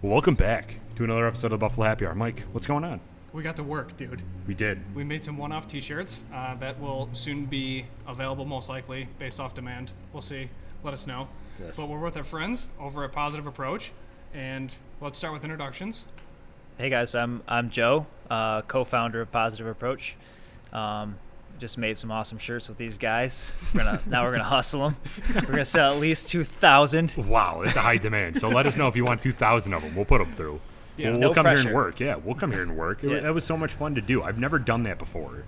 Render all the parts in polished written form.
Welcome back to another episode of the Buffalo Happy Hour. Mike, what's going on? We got to work, dude. We did. We made some one-off t-shirts that will soon be available, most likely, based off demand. We'll see. Let us know. Yes. But we're with our friends over at Positive Approach, and let's start with introductions. Hey guys, I'm Joe, co-founder of Positive Approach. Just made some awesome shirts with these guys. Now we're gonna hustle them. We're gonna sell at least 2,000. Wow, it's a high demand. So let us know if you want 2,000 of them. We'll put them through. Yeah, we'll no come here pressure. and work. Yeah, we'll come here and work. Yeah. That was so much fun to do. I've never done that before.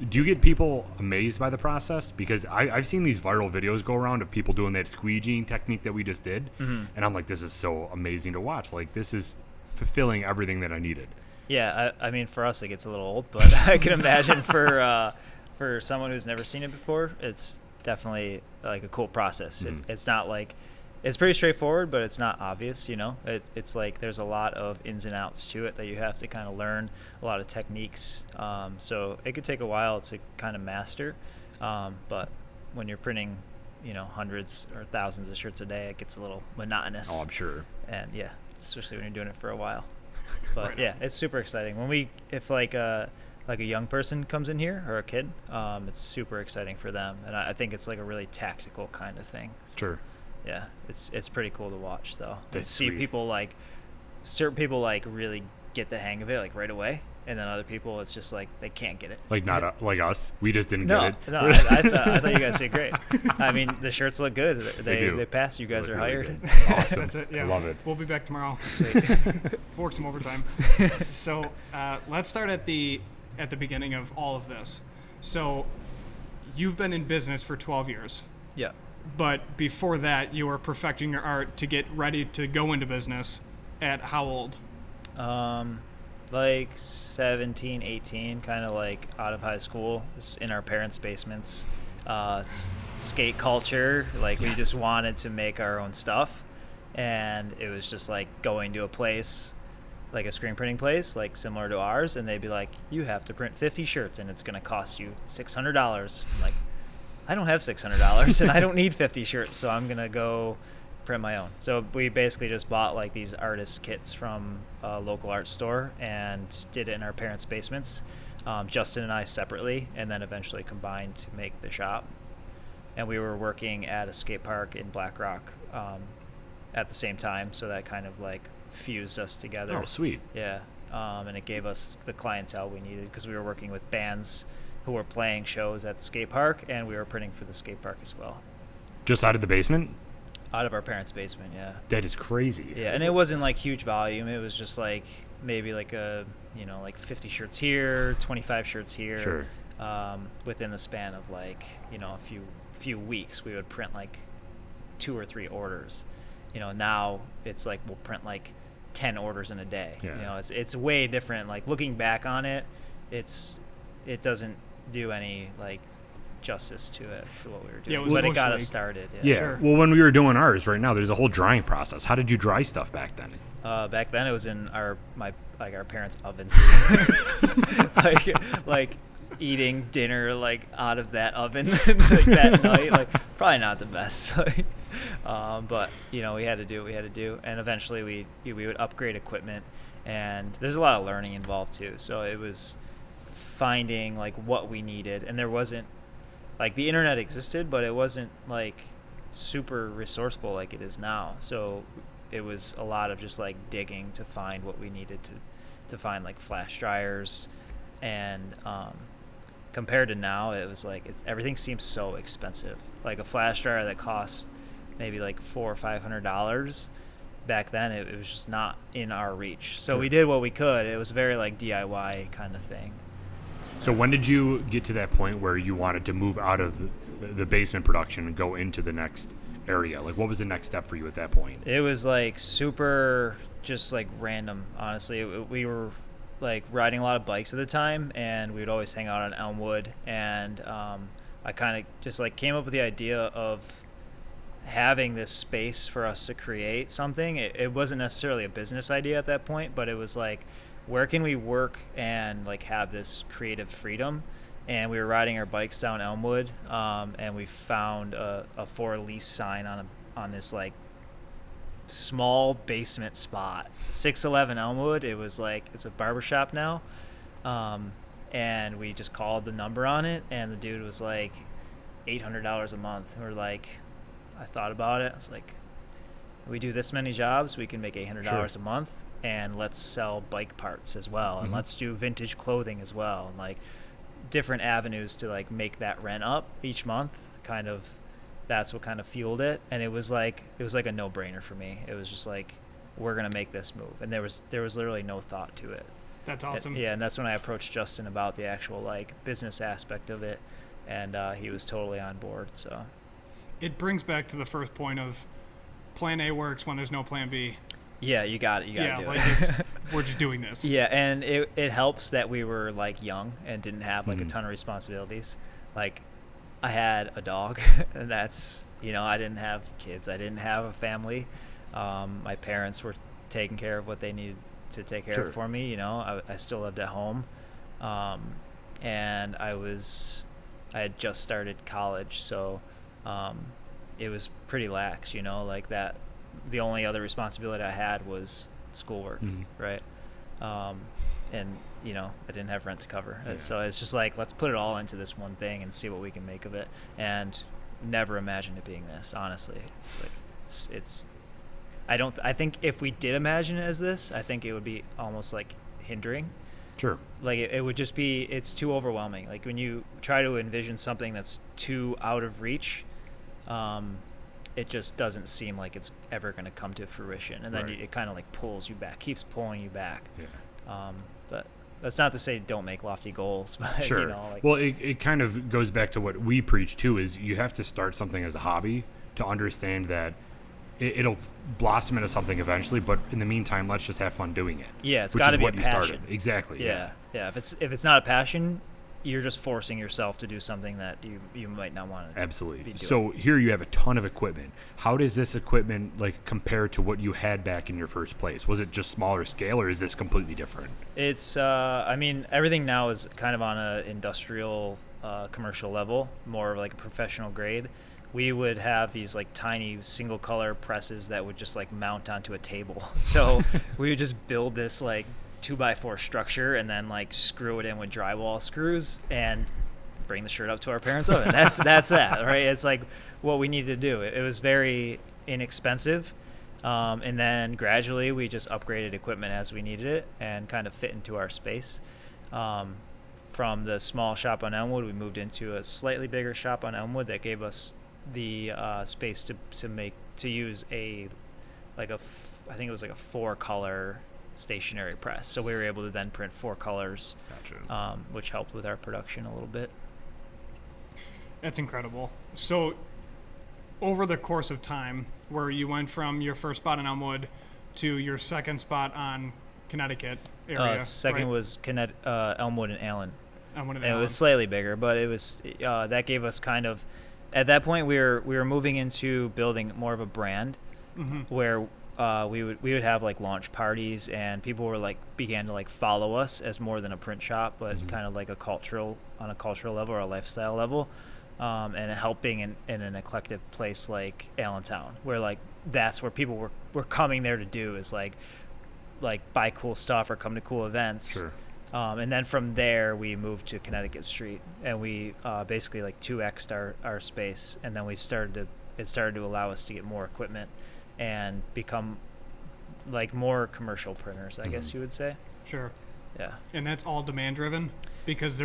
Do you get people amazed by the process? Because I've seen these viral videos go around of people doing that squeegeeing technique that we just did. Mm-hmm. And I'm like, this is so amazing to watch. Like, this is fulfilling everything that I needed. Yeah, I mean for us it gets a little old, but I can imagine for someone who's never seen it before, it's definitely like a cool process. It's not like it's pretty straightforward, but it's not obvious, you know. It's like there's a lot of ins and outs to it that you have to kind of learn, a lot of techniques. So it could take a while to kind of master, but when you're printing, you know, hundreds or thousands of shirts a day, it gets a little monotonous. Oh, I'm sure. And yeah, especially when you're doing it for a while. But Right. yeah, it's super exciting. If like a young person comes in here or a kid, it's super exciting for them, and I think it's like a really tactical kind of thing. Sure. Yeah, it's pretty cool to watch though. That's See sweet. people like certain people like really get the hang of it like right away, and then other people it's just like they can't get it. Like not like us. We just didn't No, get it. no, I thought you guys did great. I mean, the shirts look good. do. They pass. You guys Look are really hired. good. Awesome. That's it. Yeah, I love it. We'll be back tomorrow. Sweet. Work some overtime. So let's start at the beginning of all of this. So you've been in business for 12 years. Yeah. But before that, you were perfecting your art to get ready to go into business at how old? Like 17, 18, kind of like out of high school, just in our parents' basements. Skate culture, like we just wanted to make our own stuff. And it was just like going to a place, like a screen printing place, like similar to ours, and they'd be like, you have to print 50 shirts and it's going to cost you $600. I'm like, I don't have $600 and I don't need 50 shirts, so I'm going to go print my own. So we basically just bought like these artist kits from a local art store and did it in our parents' basements, Justin and I separately, and then eventually combined to make the shop. And we were working at a skate park in Black Rock at the same time, so that kind of like fused us together. Oh, sweet. Yeah, and it gave us the clientele we needed because we were working with bands who were playing shows at the skate park, and we were printing for the skate park as well. Just out of the basement? Out of our parents' basement, yeah. That is crazy. Yeah, and it wasn't like huge volume. It was just like maybe like like 50 shirts here, 25 shirts here. Sure. Within the span of like, a few weeks, we would print like 2 or 3 orders. Now it's like we'll print like 10 orders in a day. Yeah. It's way different. Like looking back on it, it doesn't do any like justice to what we were doing. Yeah, it was but it mostly got like- us started. Yeah. Sure. Well, when we were doing ours right now, there's a whole drying process. How did you dry stuff back then? Back then it was in our parents' ovens. like eating dinner like out of that oven like that night. Like probably not the best. But we had to do what we had to do, and eventually we would upgrade equipment, and there's a lot of learning involved too. So it was finding like what we needed, and there wasn't like the internet existed, but it wasn't like super resourceful like it is now. So it was a lot of just like digging to find what we needed to find like flash dryers, and compared to now, it was like everything seems so expensive. Like a flash dryer that cost maybe like $400 or $500. Back then, it was just not in our reach. So Sure. we did what we could. It was very like DIY kind of thing. So when did you get to that point where you wanted to move out of the basement production and go into the next area? Like, what was the next step for you at that point? It was like super just like random, honestly. We were like riding a lot of bikes at the time, and we would always hang out on Elmwood, and I kind of just like came up with the idea of having this space for us to create something. It wasn't necessarily a business idea at that point, but it was like, where can we work and like have this creative freedom? And we were riding our bikes down Elmwood, and we found a for lease sign on this like small basement spot, 611 Elmwood. It was like, it's a barbershop now. And we just called the number on it, and the dude was like $800 a month. We're like, I thought about it. I was like, we do this many jobs, we can make $800 a month, and let's sell bike parts as well, and let's do vintage clothing as well, and like different avenues to like make that rent up each month. Kind of, that's what kind of fueled it, and it was like a no-brainer for me. It was just like, we're gonna make this move, and there was literally no thought to it. That's awesome. And that's when I approached Justin about the actual like business aspect of it, and he was totally on board. So it brings back to the first point of plan A works when there's no plan B. Yeah, you got it. You got to do it. We're just doing this. Yeah, and it helps that we were like young and didn't have like a ton of responsibilities. Like, I had a dog, and that's, I didn't have kids. I didn't have a family. My parents were taking care of what they needed to take care of for me. I still lived at home, and I had just started college, so it was pretty lax. Like that. The only other responsibility I had was schoolwork, right? And I didn't have rent to cover, and so it's just like, let's put it all into this one thing and see what we can make of it. And never imagined it being this. Honestly, it's like I think if we did imagine it as this, I think it would be almost like hindering. Sure. Like it would just be, it's too overwhelming. Like when you try to envision something that's too out of reach, it just doesn't seem like it's ever going to come to fruition. And then it kind of like pulls you back, keeps pulling you back. Yeah. But that's not to say don't make lofty goals. But, sure. Well, it kind of goes back to what we preach too, is you have to start something as a hobby to understand that it'll blossom into something eventually, but in the meantime, let's just have fun doing it. Yeah, it's got to be a passion. Started. Exactly. Yeah. If it's not a passion, you're just forcing yourself to do something that you might not want to. Absolutely. Be doing. So here you have a ton of equipment. How does this equipment like compare to what you had back in your first place? Was it just smaller scale, or is this completely different? It's everything now is kind of on a industrial, commercial level, more like a professional grade. We would have these like tiny single color presses that would just like mount onto a table. So we would just build this like 2x4 structure and then like screw it in with drywall screws and bring the shirt up to our parents' oven. That's that, right? It's like what we needed to do. It was very inexpensive. And then gradually we just upgraded equipment as we needed it and kind of fit into our space. From the small shop on Elmwood, we moved into a slightly bigger shop on Elmwood that gave us the space to use I think it was like a 4-color stationary press. So we were able to then print 4 colors, gotcha. Which helped with our production a little bit. That's incredible. So over the course of time, where you went from your first spot in Elmwood to your second spot on Connecticut area. Second was Elmwood and Allen. Elmwood and Allen. It was slightly bigger, but it was that gave us kind of, at that point we were moving into building more of a brand, where we would have like launch parties, and people were like began to like follow us as more than a print shop, but kind of like on a cultural level or a lifestyle level, and helping in an eclectic place like Allentown, where like that's where people were coming there to do is like buy cool stuff or come to cool events. Sure. And then from there we moved to Connecticut Street, and we basically like 2x'd our space, and then it started to allow us to get more equipment and become like more commercial printers, I guess you would say. Sure. Yeah. And that's all demand driven, because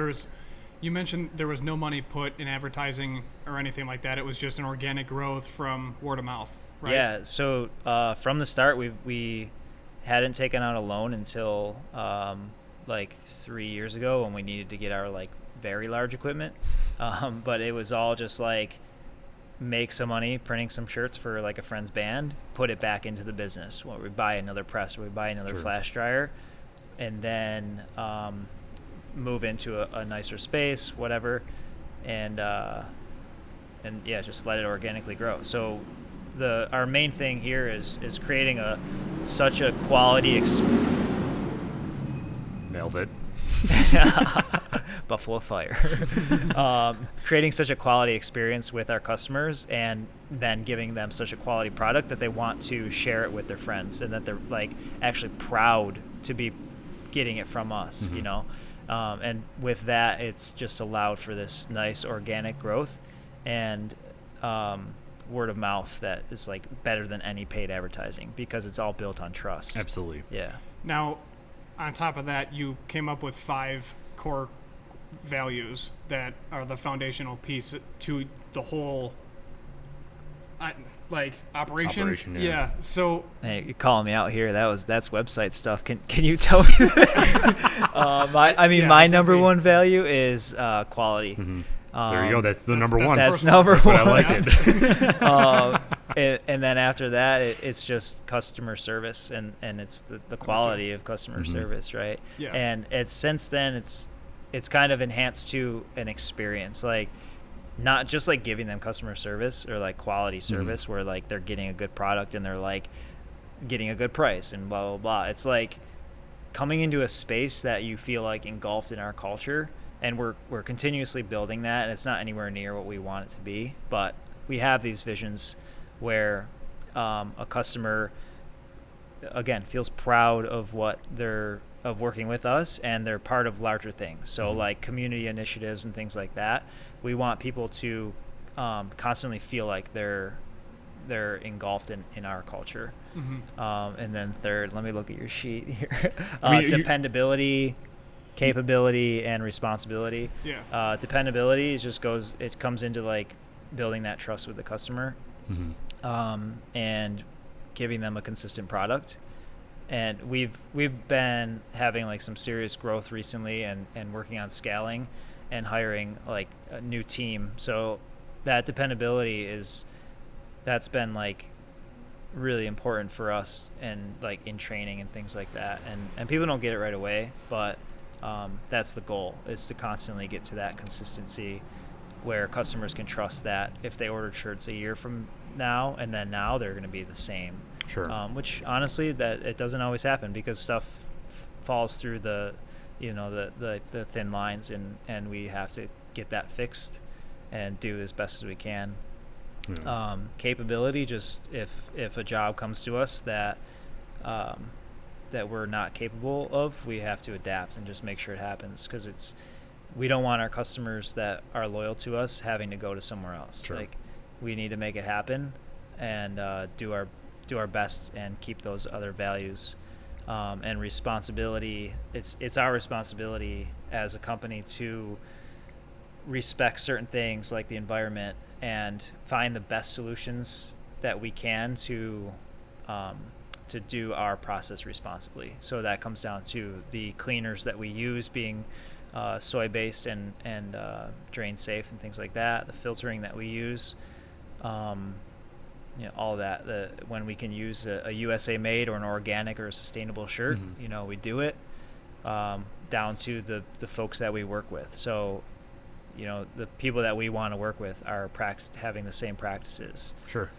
you mentioned there was no money put in advertising or anything like that. It was just an organic growth from word of mouth, right? Yeah. So from the start, we hadn't taken out a loan until like 3 years ago, when we needed to get our like very large equipment. But it was all just like, make some money printing some shirts for like a friend's band, put it back into the business. Well, we buy another press, or we buy another flash dryer, and then move into a nicer space, whatever, and yeah, just let it organically grow. So our main thing here is creating such a quality Nailed it. Buffalo Fire. Creating such a quality experience with our customers, and then giving them such a quality product that they want to share it with their friends, and that they're like actually proud to be getting it from us, you know. And with that, it's just allowed for this nice organic growth and word of mouth that is like better than any paid advertising, because it's all built on trust. Absolutely. Yeah. Now, on top of that, you came up with 5 core values that are the foundational piece to the whole operation. Yeah. So Hey, you're calling me out here. That's website stuff. Can you tell me that? My number one value is quality. There you go. That's the number one. That's number one. I like it. And then after that, it's just customer service, and it's the quality of customer service, right? Yeah. And since then it's kind of enhanced to an experience, like not just like giving them customer service or like quality service where like they're getting a good product and they're like getting a good price and blah blah blah. It's like coming into a space that you feel like engulfed in our culture, and we're continuously building that, and it's not anywhere near what we want it to be, but we have these visions where a customer again feels proud of working with us, and they're part of larger things. So like community initiatives and things like that, we want people to constantly feel like they're engulfed in our culture. And then third, let me look at your sheet here. Dependability, capability, and responsibility. Dependability it comes into like building that trust with the customer, and giving them a consistent product. And we've been having like some serious growth recently, and working on scaling and hiring like a new team. So that dependability that's been like really important for us, and like in training and things like that. And people don't get it right away, but that's the goal, is to constantly get to that consistency where customers can trust that if they ordered shirts a year from now, and then now they're going to be the same. Sure. Which honestly, that it doesn't always happen, because stuff falls through the thin lines, and we have to get that fixed and do as best as we can. Capability, just if a job comes to us that we're not capable of, we have to adapt and just make sure it happens, because we don't want our customers that are loyal to us having to go to somewhere else. Sure. Like, we need to make it happen, and do our best and keep those other values. And responsibility, it's our responsibility as a company to respect certain things like the environment, and find the best solutions that we can to do our process responsibly. So that comes down to the cleaners that we use being soy based and drain safe and things like that, the filtering that we use, all that. When we can use a USA made or an organic or a sustainable shirt, we do it, down to the folks that we work with. So the people that we want to work with are having the same practices. Sure.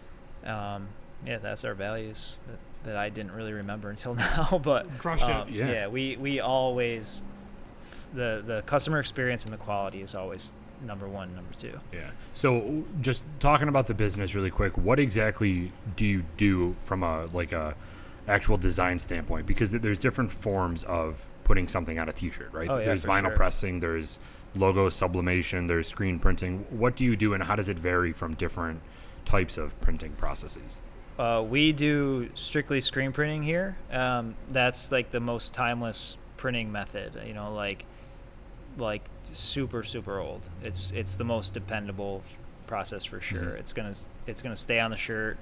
That's our values that I didn't really remember until now, but crushed it. We always, the customer experience and the quality is always number one, number two. Yeah. So just talking about the business really quick, what exactly do you do from a actual design standpoint? Because there's different forms of putting something on a t-shirt, right? Oh, yeah, there's for vinyl sure. pressing, there's logo sublimation, there's screen printing. What do you do, and how does it vary from different types of printing processes? We do strictly screen printing here. That's like the most timeless printing method, like super, super old. It's the most dependable process for sure. It's gonna stay on the shirt.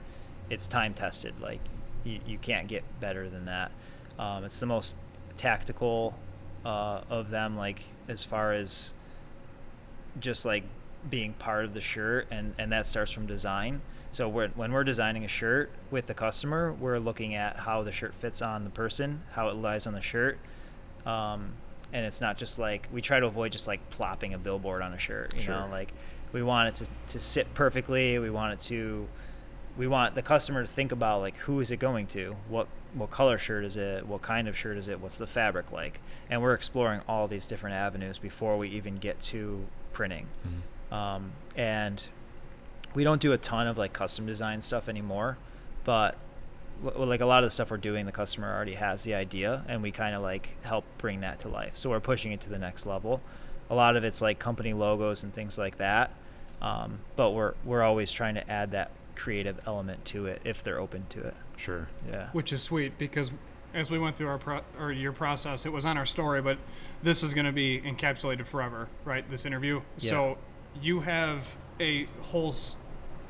It's time tested. Like you can't get better than that. It's the most tactical of them, like as far as just like being part of the shirt, and that starts from design. So when we're designing a shirt with the customer, we're looking at how the shirt fits on the person, how it lies on the shirt, and it's not just like, we try to avoid just like plopping a billboard on a shirt. You know, like we want it to sit perfectly. We want it to we want the customer to think about like, who is it going to? What color shirt is it? What kind of shirt is it? What's the fabric like? And we're exploring all these different avenues before we even get to printing. And we don't do a ton of like custom design stuff anymore, but like a lot of the stuff we're doing, the customer already has the idea, and we kind of like help bring that to life. So we're pushing it to the next level. A lot of it's like company logos and things like that. But we're always trying to add that creative element to it if they're open to it. Sure. Yeah. Which is sweet, because as we went through your process, it was on our story, but this is going to be encapsulated forever, right? This interview. Yeah. So you have a whole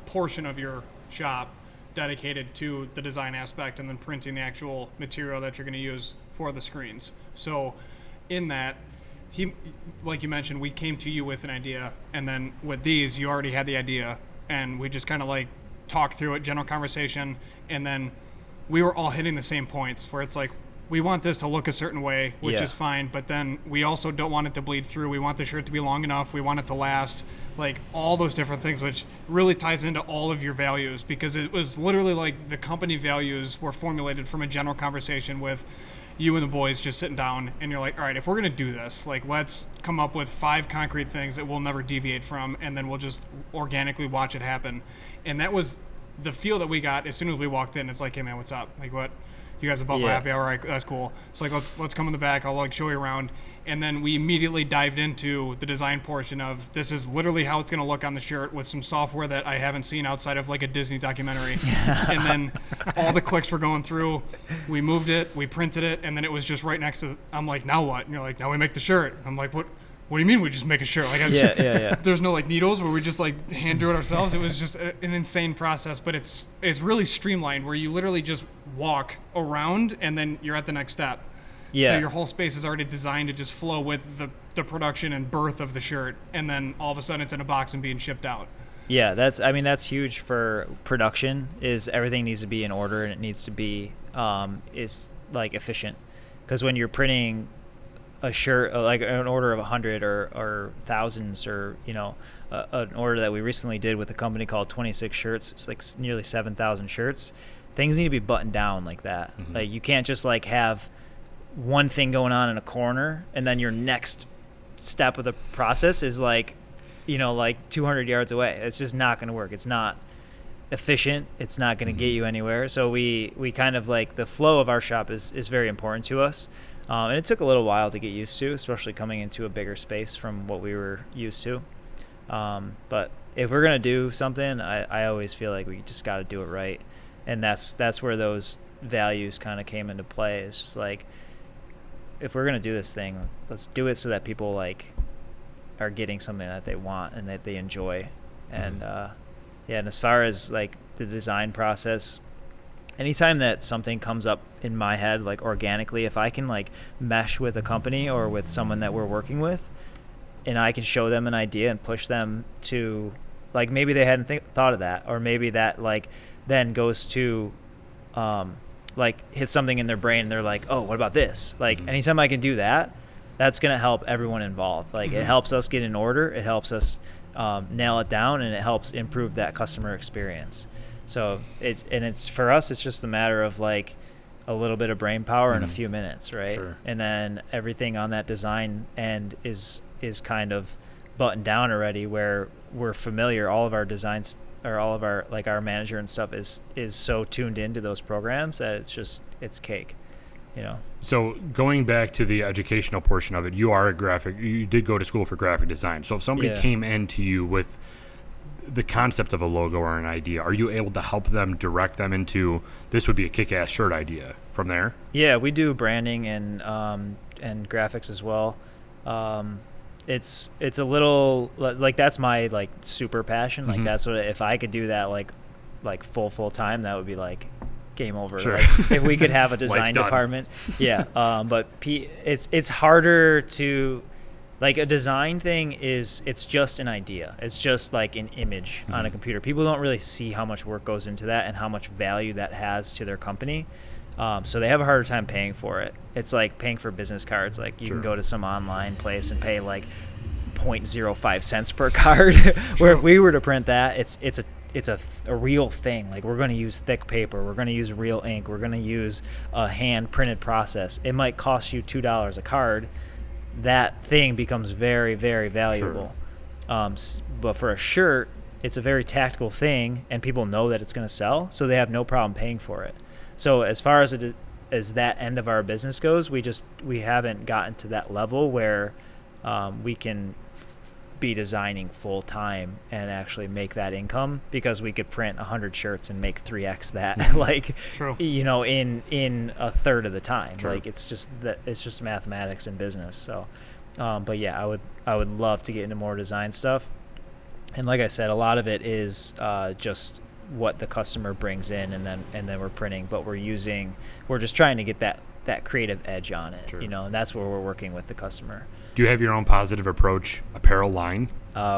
portion of your shop dedicated to the design aspect and then printing the actual material that you're going to use for the screens. So in that, like you mentioned, we came to you with an idea, and then with these, you already had the idea, and we just kind of like talked through it, general conversation, and then we were all hitting the same points where it's like, we want this to look a certain way, which is fine, but then we also don't want it to bleed through. We want the shirt to be long enough. We want it to last, like all those different things, which really ties into all of your values, because it was literally like the company values were formulated from a general conversation with you and the boys just sitting down, and you're like, all right, if we're going to do this, like, let's come up with 5 concrete things that we'll never deviate from, and then we'll just organically watch it happen. And that was the feel that we got as soon as we walked in. It's like, hey man, what's up? Like, what? You guys are Buffalo happy hour, right? That's cool. It's like, let's come in the back. I'll like show you around. And then we immediately dived into the design portion of, this is literally how it's going to look on the shirt with some software that I haven't seen outside of like a Disney documentary. And then all the clicks were going through. We moved it, we printed it, and then it was just right next to, I'm like, now what? And you're like, now we make the shirt. I'm like, what do you mean we just make a shirt? Like, there's no like needles where we just like hand do it ourselves. It was just an insane process, but it's really streamlined, where you literally just walk around and then you're at the next step. Yeah. So your whole space is already designed to just flow with the production and birth of the shirt, and then all of a sudden it's in a box and being shipped out. Yeah, that's huge for production. Is everything needs to be in order, and it needs to be is like efficient, because when you're printing a shirt like an order of 100 or thousands, or an order that we recently did with a company called 26 Shirts, it's like nearly 7,000 shirts. Things need to be buttoned down like that. Like, you can't just like have one thing going on in a corner and then your next step of the process is like 200 yards away. It's just not going to work. It's not efficient. It's not going to get you anywhere. So we kind of like, the flow of our shop is very important to us. And it took a little while to get used to, especially coming into a bigger space from what we were used to. But if we're going to do something, I always feel like we just got to do it right. And that's where those values kind of came into play. It's just like, if we're going to do this thing, let's do it so that people like are getting something that they want and that they enjoy. And and as far as like the design process, anytime that something comes up in my head, like organically, if I can like mesh with a company or with someone that we're working with, and I can show them an idea and push them to, like, maybe they hadn't thought of that, or maybe that like then goes to like hit something in their brain and they're like, oh, what about this? Like, anytime I can do that, that's going to help everyone involved. Like, it helps us get in order, it helps us nail it down, and it helps improve that customer experience. So it's for us, it's just a matter of like a little bit of brain power in a few minutes, right? Sure. And then everything on that design end is kind of buttoned down already, where we're familiar. All of our designs, or all of our, like, our manager and stuff is so tuned into those programs that it's cake, So going back to the educational portion of it, you did go to school for graphic design. So if somebody came into you with the concept of a logo or an idea, are you able to help them, direct them into, this would be a kick-ass shirt idea from there? Yeah, we do branding and graphics as well. It's a little like, that's my like super passion. Like, that's what, if I could do that like full time, that would be like game over. Sure. Right? If we could have a design department. But it's harder to, like, a design thing it's just an idea. It's just like an image on a computer. People don't really see how much work goes into that and how much value that has to their company. So they have a harder time paying for it. It's like paying for business cards. Like, you can go to some online place and pay like 0.05 cents per card. Where if we were to print that, it's a real thing. Like, we're going to use thick paper, we're going to use real ink, we're going to use a hand printed process. It might cost you $2 a card. That thing becomes very, very valuable. Sure. But for a shirt, it's a very tactical thing, and people know that it's going to sell, so they have no problem paying for it. So as far as as that end of our business goes, we haven't gotten to that level where we can be designing full time and actually make that income, because we could print 100 shirts and make 3x that like True. In a third of the time. True. Like, it's just mathematics in business. So but yeah, I would love to get into more design stuff, and like I said, a lot of it is just what the customer brings in, and then we're printing, but we're just trying to get that creative edge on it. Sure. And that's where we're working with the customer. Do you have your own Positive Approach apparel line?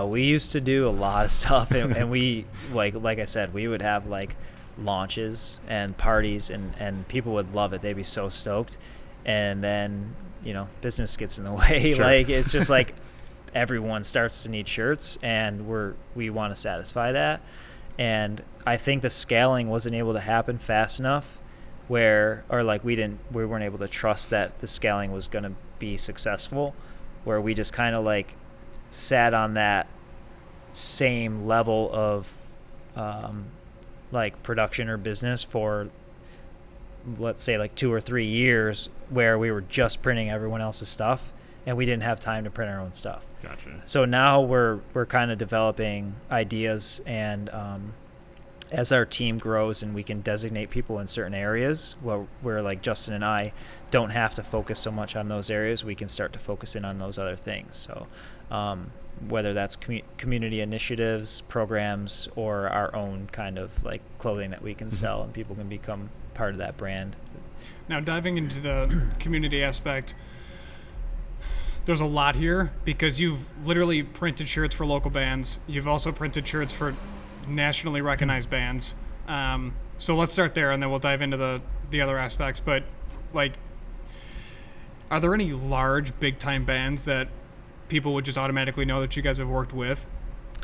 We used to do a lot of stuff, and we like I said, we would have like launches and parties, and people would love it. They'd be so stoked, and then business gets in the way. Sure. Like, it's just like everyone starts to need shirts, and we want to satisfy that. And I think the scaling wasn't able to happen fast enough, we weren't able to trust that the scaling was going to be successful, where we just kind of like sat on that same level of like production or business for, let's say, like 2 or 3 years, where we were just printing everyone else's stuff and we didn't have time to print our own stuff. Gotcha. So now we're kind of developing ideas, and as our team grows and we can designate people in certain areas, where like Justin and I don't have to focus so much on those areas, we can start to focus in on those other things. So whether that's community initiatives, programs, or our own kind of like clothing that we can sell, and people can become part of that brand. Now, diving into the community aspect, there's a lot here, because you've literally printed shirts for local bands. You've also printed shirts for nationally recognized bands. So let's start there, and then we'll dive into the other aspects. But like, are there any large, big-time bands that people would just automatically know that you guys have worked with?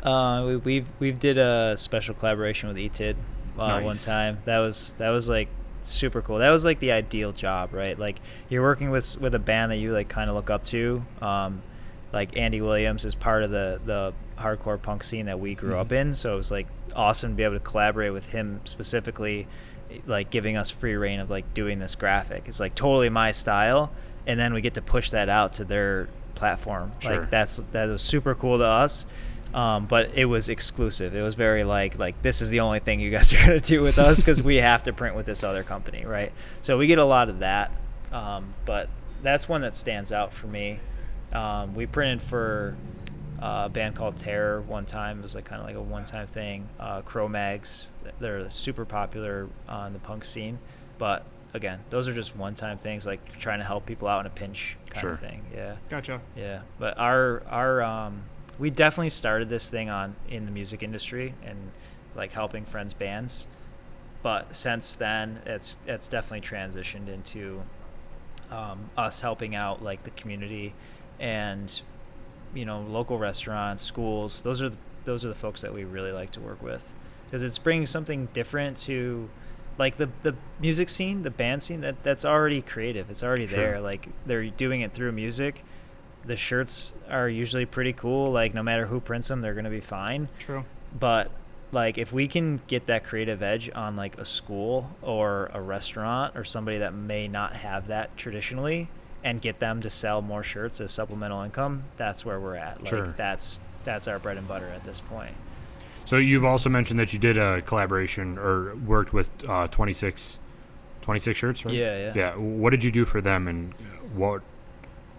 We've did a special collaboration with ETID Nice. one time. That was like super cool. That was like the ideal job, right? Like, you're working with a band that you like kind of look up to. Like, Andy Williams is part of the hardcore punk scene that we grew up in, so it was like awesome to be able to collaborate with him, specifically like giving us free reign of like doing this graphic. It's like totally my style, and then we get to push that out to their platform. Sure. Like, that was super cool to us. But it was exclusive. It was very like this is the only thing you guys are gonna do with us, because we have to print with this other company, right? So we get a lot of that, but that's one that stands out for me. We printed for a band called Terror one time. It was like kind of like a one-time thing. Crow Mags, they're super popular on the punk scene, but again, those are just one-time things, like trying to help people out in a pinch kind Sure. of thing. Yeah. Gotcha. Yeah, but our we definitely started this thing in the music industry and like helping friends' bands, but since then it's definitely transitioned into us helping out like the community and local restaurants, schools. Those are the folks that we really like to work with, because it's bringing something different to like the music scene, the band scene that's already creative. It's already Sure. there. Like, they're doing it through music. The shirts are usually pretty cool. Like, no matter who prints them, they're going to be fine. True. But like, if we can get that creative edge on like a school or a restaurant or somebody that may not have that traditionally, and get them to sell more shirts as supplemental income, that's where we're at. Like, Sure. that's our bread and butter at this point. So you've also mentioned that you did a collaboration or worked with 26 shirts, right? Yeah. Yeah. What did you do for them, and what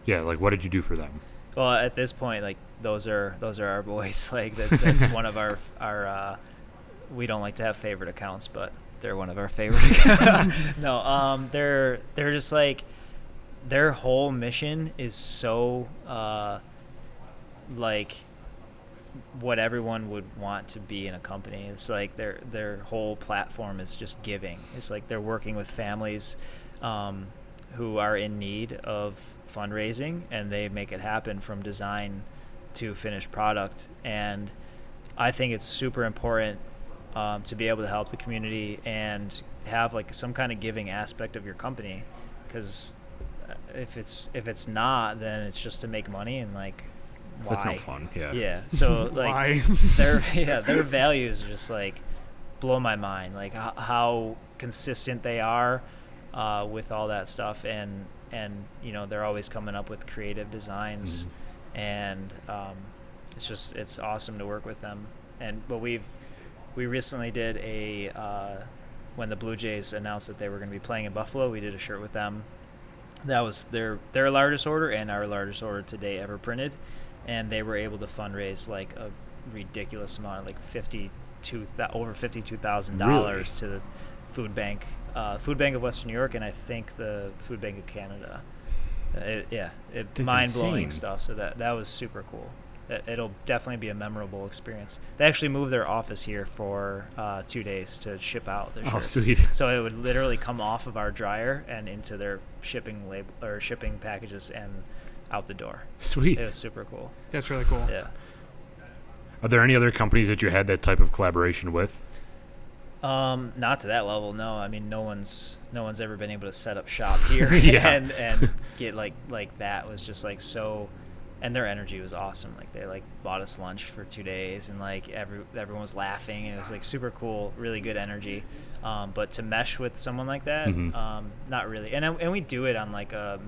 did you do for them? Well, at this point, like, those are our boys. Like, that's one of our we don't like to have favorite accounts, but they're one of our favorite accounts. No, they're just like, their whole mission is so like what everyone would want to be in a company. It's like their whole platform is just giving. It's like they're working with families who are in need of fundraising, and they make it happen from design to finished product. And I think it's super important to be able to help the community and have like some kind of giving aspect of your company, because if it's not, then it's just to make money, and like, why? That's no fun. Yeah. So like Why? their values just like blow my mind, like how consistent they are with all that stuff, and they're always coming up with creative designs, and it's awesome to work with them. But we recently did when the Blue Jays announced that they were going to be playing in Buffalo, we did a shirt with them. That was their largest order and our largest order to date ever printed, and they were able to fundraise like a ridiculous amount, like over $52,000 Really? to the food bank of Western New York, and I think the Food Bank of Canada. That's Mind-blowing insane. stuff. So that was super cool. It'll definitely be a memorable experience. They actually moved their office here for 2 days to ship out their shirts. Oh, sweet. So it would literally come off of our dryer and into their shipping packages and out the door. Sweet. It was super cool. That's really cool. Yeah. Are there any other companies that you had that type of collaboration with? Not to that level, no. I mean, no one's ever been able to set up shop here Yeah. and get like that. Was just like so, and their energy was awesome. Like they like bought us lunch for 2 days, and like everyone was laughing, and it was like super cool, really good energy. But to mesh with someone like that, not really. And we do it on like a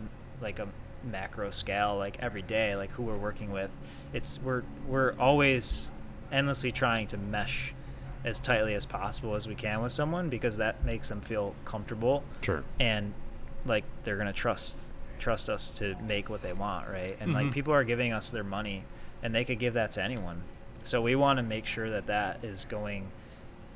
macro scale, like every day, like who we're working with. We're always endlessly trying to mesh as tightly as possible as we can with someone, because that makes them feel comfortable. Sure. And like they're gonna trust us to make what they want, right? And like people are giving us their money, and they could give that to anyone. So we want to make sure that is going,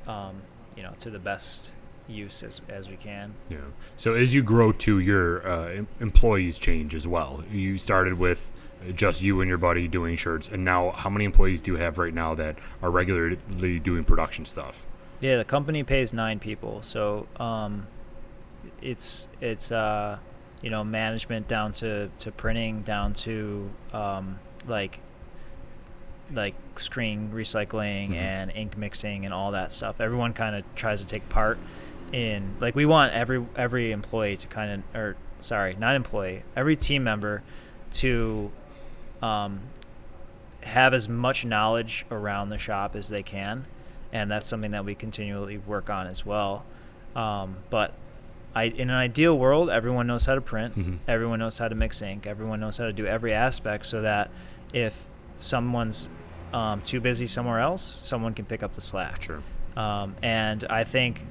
to the best use as we can. Yeah. So as you grow too, your employees change as well. You started with just you and your buddy doing shirts, and now how many employees do you have right now that are regularly doing production stuff? Yeah, the company pays 9 people, so it's management down to printing, down to like screen recycling and ink mixing and all that stuff. Everyone kind of tries to take part in, like, we want every employee to kind of, or sorry, not employee, every team member to have as much knowledge around the shop as they can, and that's something that we continually work on as well. But in an ideal world, everyone knows how to print, everyone knows how to mix ink, everyone knows how to do every aspect, so that if someone's too busy somewhere else, someone can pick up the slack. Sure. And I think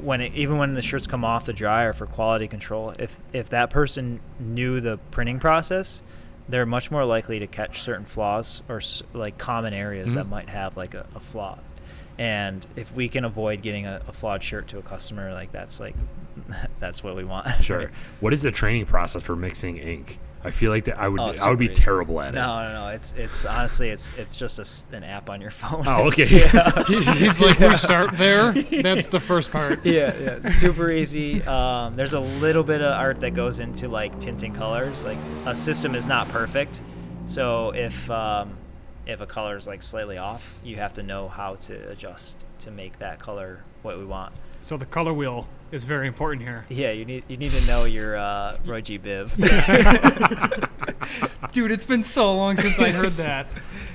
even when the shirts come off the dryer for quality control, if that person knew the printing process, they're much more likely to catch certain flaws or like common areas that might have like a flaw. And if we can avoid getting a flawed shirt to a customer, like that's what we want. Sure. Right? What is the training process for mixing ink? I feel like that I would be easy. terrible at it. No. It's honestly it's just an app on your phone. Oh, okay. He's like, we start there. That's the first part. Yeah, it's super easy. There's a little bit of art that goes into like tinting colors. Like a system is not perfect, so if a color is like slightly off, you have to know how to adjust to make that color what we want. So the color wheel is very important here. Yeah, you need to know your Roy G. Biv. Dude, it's been so long since I heard that.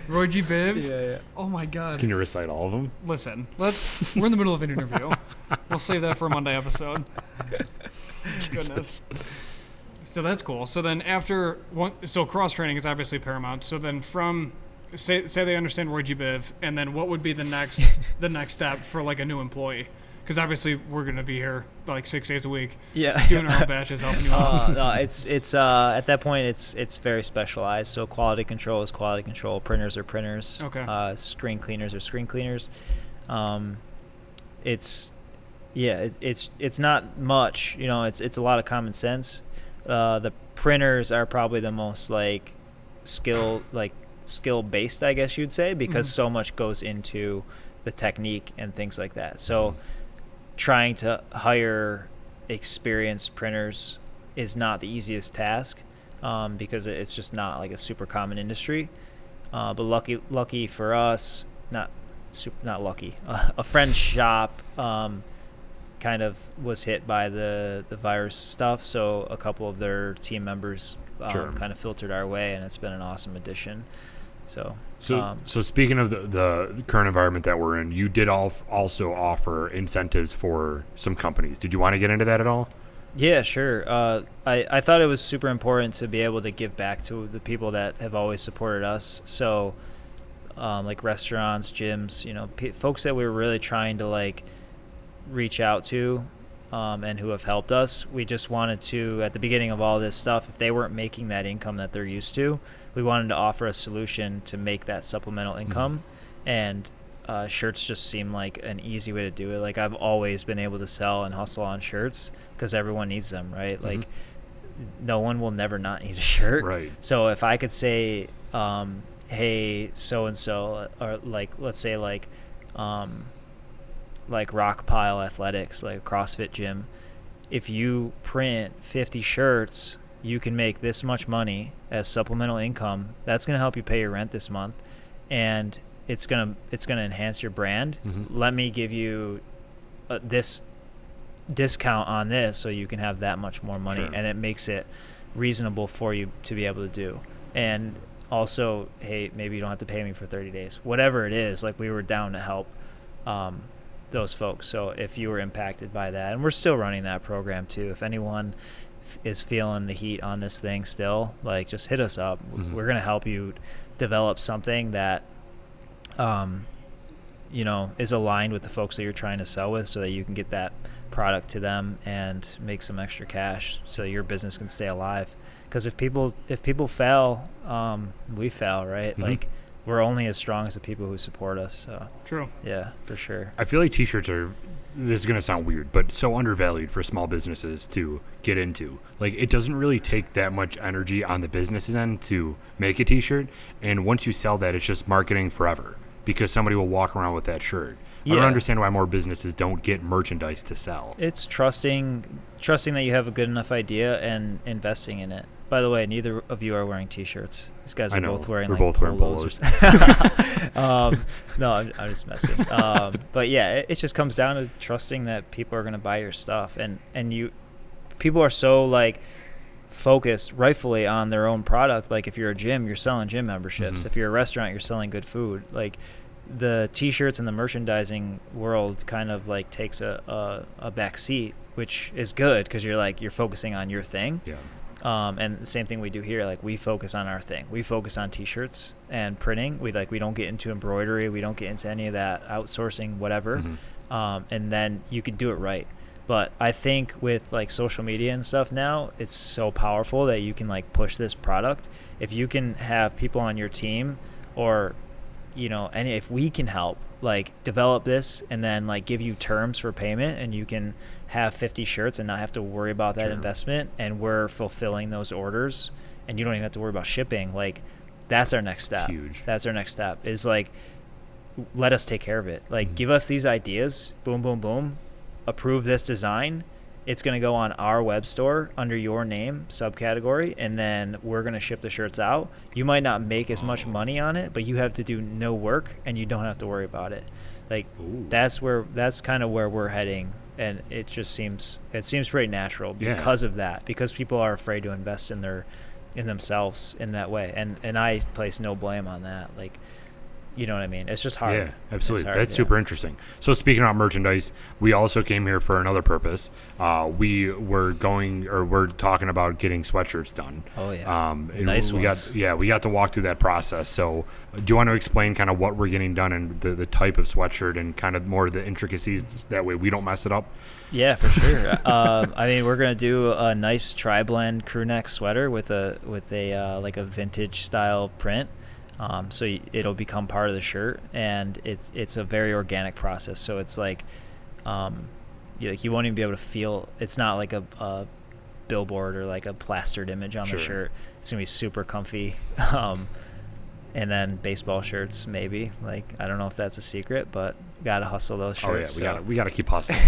Roy G. Biv? Yeah. Oh my God. Can you recite all of them? Listen, we're in the middle of an interview. We'll save that for a Monday episode. Goodness. So that's cool. So then so cross training is obviously paramount. So then say they understand Roy G. Biv, and then what would be the next step for like a new employee? Because obviously we're gonna be here like 6 days a week, doing our own batches, helping you out. No, it's at that point it's very specialized. So quality control is quality control. Printers are printers. Okay. Screen cleaners are screen cleaners. It's not much. It's a lot of common sense. The printers are probably the most like skill based, I guess you'd say, because so much goes into the technique and things like that. So trying to hire experienced printers is not the easiest task, because it's just not like a super common industry. But lucky for us, not not lucky. A friend's shop kind of was hit by the virus stuff, so a couple of their team members kind of filtered our way, and it's been an awesome addition. So speaking of the current environment that we're in, you did also offer incentives for some companies. Did you want to get into that at all? Yeah, sure. I thought it was super important to be able to give back to the people that have always supported us. So, like restaurants, gyms, folks that we were really trying to like reach out to, and who have helped us. We just wanted to, at the beginning of all this stuff, if they weren't making that income that they're used to, we wanted to offer a solution to make that supplemental income. And shirts just seem like an easy way to do it. Like I've always been able to sell and hustle on shirts because everyone needs them, right? Like no one will never not need a shirt. Right. So if I could say, hey, so-and-so, or like, let's say like Rock Pile Athletics, like CrossFit gym, if you print 50 shirts, you can make this much money as supplemental income. That's going to help you pay your rent this month, and it's gonna enhance your brand. Let me give you this discount on this so you can have that much more money. Sure. And it makes it reasonable for you to be able to do. And also, hey, maybe you don't have to pay me for 30 days, whatever it is. Like we were down to help those folks. So if you were impacted by that, and we're still running that program too, if anyone is feeling the heat on this thing still, like just hit us up. We're going to help you develop something that is aligned with the folks that you're trying to sell with, so that you can get that product to them and make some extra cash so your business can stay alive. Because if people fail, we fail, right? Like we're only as strong as the people who support us. So true. Yeah, for sure. I feel like t-shirts are, this is going to sound weird, but so undervalued for small businesses to get into. Like it doesn't really take that much energy on the business end to make a t-shirt, and once you sell that, it's just marketing forever because somebody will walk around with that shirt. Yeah. I don't understand why more businesses don't get merchandise to sell. It's trusting that you have a good enough idea and investing in it. By the way, neither of you are wearing t-shirts. These guys are both wearing polos. No, I'm just messing. But yeah, it just comes down to trusting that people are going to buy your stuff, and people are so like focused rightfully on their own product. Like if you're a gym, you're selling gym memberships. If you're a restaurant, you're selling good food. Like the t-shirts and the merchandising world kind of like takes a back seat, which is good because you're focusing on your thing. Yeah. And the same thing we do here. Like we focus on our thing. We focus on t-shirts and printing. We don't get into embroidery. We don't get into any of that outsourcing, whatever. And then you can do it right. But I think with like social media and stuff now, it's so powerful that you can like push this product. If you can have people on your team, or and if we can help like develop this and then like give you terms for payment, and you can have 50 shirts and not have to worry about that investment, and we're fulfilling those orders, and you don't even have to worry about shipping. Like that's our next step. Huge. That's our next step, is like, let us take care of it. Like give us these ideas, boom, boom, boom, approve this design. It's going to go on our web store under your name subcategory, and then we're going to ship the shirts out. You might not make as much money on it, but you have to do no work and you don't have to worry about it. Like that's kind of where we're heading, and it seems pretty natural because of that, because people are afraid to invest in themselves in that way, and I place no blame on that. Like, you know what I mean? It's just hard. Yeah, absolutely. That's super interesting. So speaking about merchandise, we also came here for another purpose. We're talking about getting sweatshirts done. Oh yeah. Nice ones. We got to walk through that process. So do you want to explain kind of what we're getting done and the type of sweatshirt and kind of more of the intricacies, that way we don't mess it up? Yeah, for sure. I mean, we're gonna do a nice tri-blend crew neck sweater with a like a vintage style print. So it'll become part of the shirt, and it's a very organic process. So it's like, you won't even be able to feel. It's not like a billboard or like a plastered image on the shirt. It's gonna be super comfy, And then baseball shirts, maybe. Like, I don't know if that's a secret, but gotta hustle those shirts. Oh yeah, we gotta keep hustling.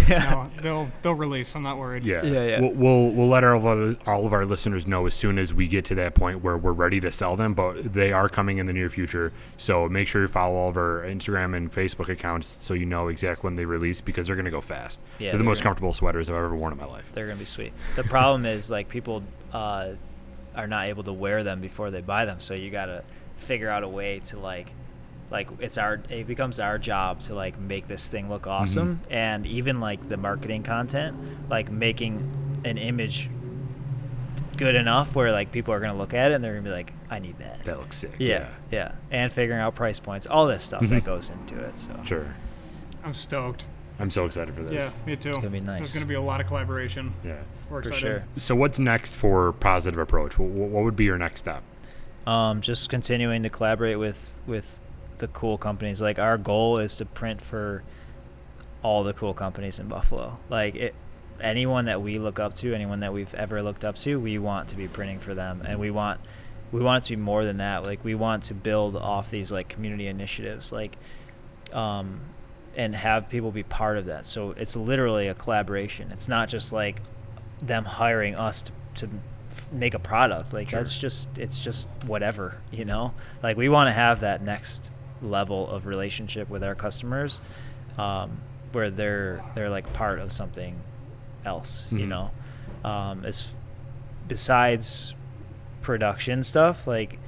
No, they'll release. I'm not worried. Yeah. We'll let all of our listeners know as soon as we get to that point where we're ready to sell them, but they are coming in the near future. So make sure you follow all of our Instagram and Facebook accounts so you know exactly when they release, because they're gonna go fast. Yeah, they're the most comfortable sweaters I've ever worn in my life. They're gonna be sweet. The problem is, like, people are not able to wear them before they buy them, so you gotta figure out a way to like it becomes our job to like make this thing look awesome. And even like the marketing content, like making an image good enough where like people are gonna look at it and they're gonna be like, I need that. That looks sick. Yeah. And figuring out price points, all this stuff that goes into it. So Sure. I'm stoked. I'm so excited for this. Yeah, me too. It's gonna be nice. There's gonna be a lot of collaboration. Yeah. We're For excited. sure. So what's next for Positive Approach? What would be your next step? Just continuing to collaborate with the cool companies. Like, our goal is to print for all the cool companies in Buffalo. Like, anyone that we look up to, anyone that we've ever looked up to, we want to be printing for them, and we want it to be more than that. Like, we want to build off these like community initiatives, like, and have people be part of that. So it's literally a collaboration. It's not just like them hiring us to make a product. Like, Sure. it's just whatever, you know. Like, we want to have that next level of relationship with our customers, where they're like part of something else, you know. As besides production stuff, like,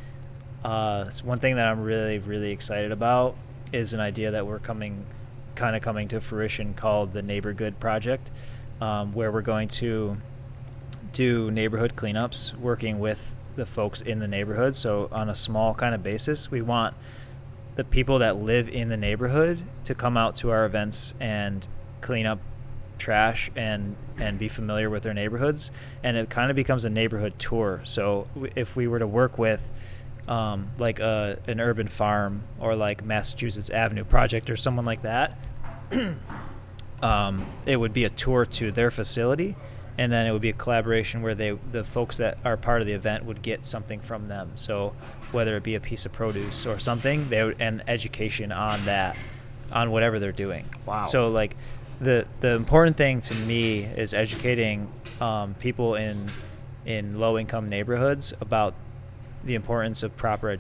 it's one thing that I'm really, really excited about is an idea that we're coming to fruition called the Neighborgood Project, where we're going to do neighborhood cleanups working with the folks in the neighborhood. So on a small kind of basis, we want the people that live in the neighborhood to come out to our events and clean up trash and be familiar with their neighborhoods. And it kind of becomes a neighborhood tour. So if we were to work with like an urban farm or like Massachusetts Avenue Project or someone like that, it would be a tour to their facility, and then it would be a collaboration where the folks that are part of the event would get something from them. So whether it be a piece of produce or something, and education on that, on whatever they're doing. Wow. So like the important thing to me is educating people in low income neighborhoods about the importance of proper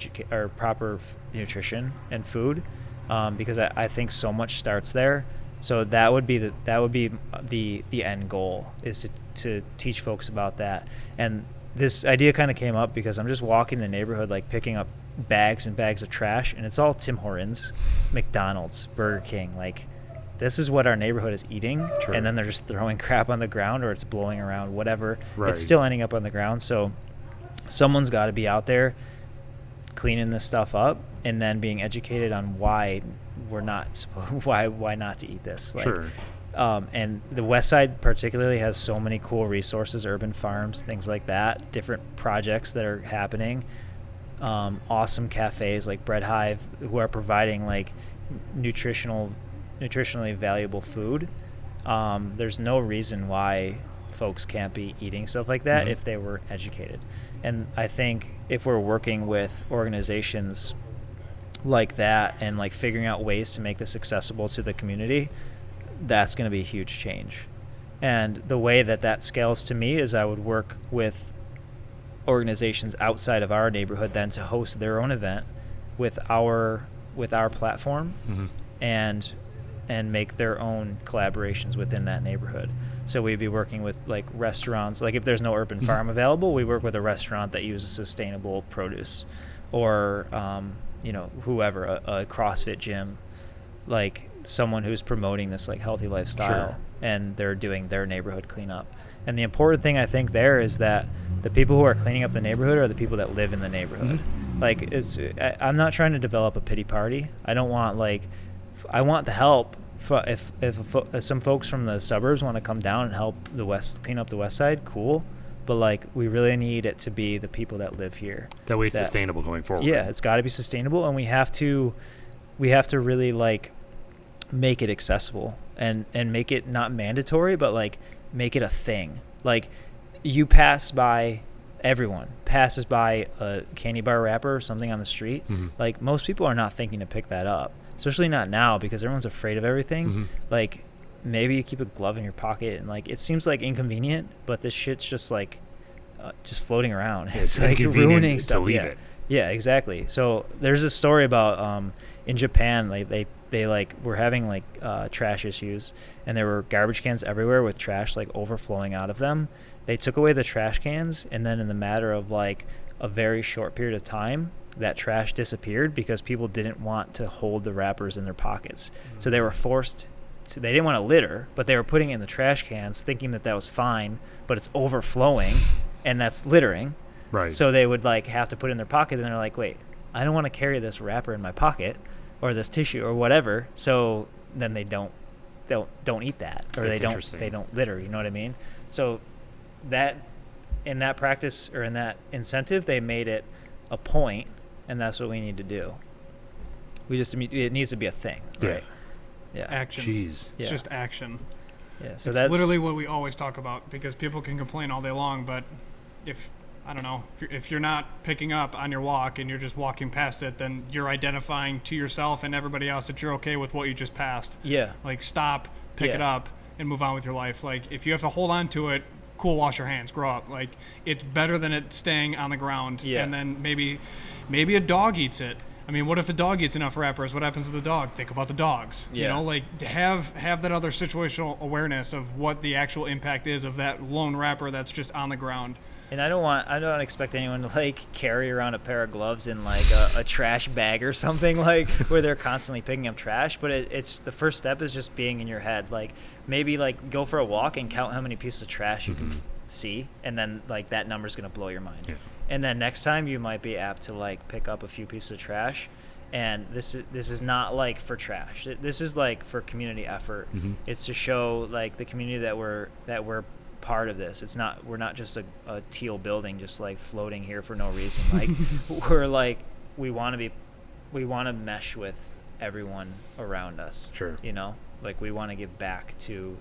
nutrition and food, because I think so much starts there. So that would be the end goal, is to teach folks about that. And this idea kind of came up because I'm just walking the neighborhood, like picking up bags and bags of trash, and it's all Tim Hortons, McDonald's, Burger King. Like, this is what our neighborhood is eating. Sure. And then they're just throwing crap on the ground, or it's blowing around, whatever. Right. It's still ending up on the ground. So someone's got to be out there cleaning this stuff up and then being educated on why we're not why not to eat this. Like, Sure. And the West Side particularly has so many cool resources, urban farms, things like that, different projects that are happening, awesome cafes like Bread Hive, who are providing like nutritionally valuable food. There's no reason why folks can't be eating stuff like that if they were educated. And I think if we're working with organizations like that and like figuring out ways to make this accessible to the community, that's going to be a huge change. And the way that scales to me is I would work with organizations outside of our neighborhood then to host their own event with our platform, and make their own collaborations within that neighborhood. So we'd be working with like restaurants. Like if there's no urban farm available, we work with a restaurant that uses sustainable produce, or whoever, a CrossFit gym, like someone who's promoting this like healthy lifestyle. Sure. And they're doing their neighborhood cleanup. And the important thing I think there is that the people who are cleaning up the neighborhood are the people that live in the neighborhood. Like I'm not trying to develop a pity party. I don't want I want the help. If some folks from the suburbs want to come down and help clean up the West Side, cool. But like we really need it to be the people that live here. That way it's sustainable going forward. Yeah, it's got to be sustainable, and we have to really like make it accessible and make it not mandatory, but like make it a thing. Like you pass by everyone passes by a candy bar wrapper or something on the street, like most people are not thinking to pick that up, especially not now because everyone's afraid of everything. Like maybe you keep a glove in your pocket and like it seems like inconvenient, but this shit's just like just floating around. It's like ruining stuff. To leave it. Yeah, exactly. So there's a story about in Japan, like they like were having like trash issues, and there were garbage cans everywhere with trash like overflowing out of them. They took away the trash cans, and then in the matter of like a very short period of time, that trash disappeared because people didn't want to hold the wrappers in their pockets. So they were forced to, they didn't want to litter, but they were putting it in the trash cans thinking that was fine, but it's overflowing and that's littering. Right. So they would like have to put it in their pocket, and they're like, wait, I don't want to carry this wrapper in my pocket or this tissue or whatever. So then they don't eat that, or they don't litter, you know what I mean? So that in that practice or in that incentive, they made it a point, and that's what we need to do. It needs to be a thing, right? Yeah. Action. Jeez. It's just action. Yeah. So it's that's literally what we always talk about, because people can complain all day long, but if you're not picking up on your walk and you're just walking past it, then you're identifying to yourself and everybody else that you're okay with what you just passed. Yeah. Like stop, pick it up, and move on with your life. Like if you have to hold on to it, cool, wash your hands, grow up. Like it's better than it staying on the ground. Yeah. And then maybe a dog eats it. I mean, what if the dog eats enough wrappers? What happens to the dog? Think about the dogs. Yeah. You know, like to have that other situational awareness of what the actual impact is of that lone wrapper that's just on the ground. And I don't expect anyone to like carry around a pair of gloves in like a trash bag or something, like where they're constantly picking up trash. But it's the first step is just being in your head. Like maybe like go for a walk and count how many pieces of trash you can see, and then like that number's gonna blow your mind. Yeah. And then next time you might be apt to like pick up a few pieces of trash. And this is not like for trash. This is like for community effort. It's to show like the community that we're part of this. It's not, we're not just a teal building just like floating here for no reason. Like we're like we want to mesh with everyone around us. Sure. You know, like we want to give back to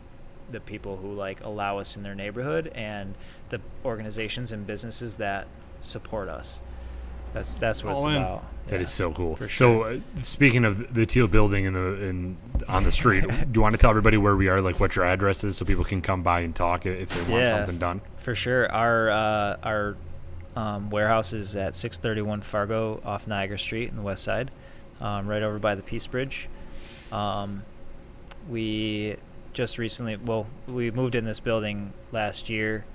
the people who like allow us in their neighborhood and the organizations and businesses that support us. That's what it's about. That is so cool. For sure. So speaking of the teal building on the street, do you want to tell everybody where we are, like what your address is, so people can come by and talk if they want something done? For sure. Our warehouse is at 631 Fargo off Niagara Street in the west side, right over by the Peace Bridge. We just recently, we moved in this building last year.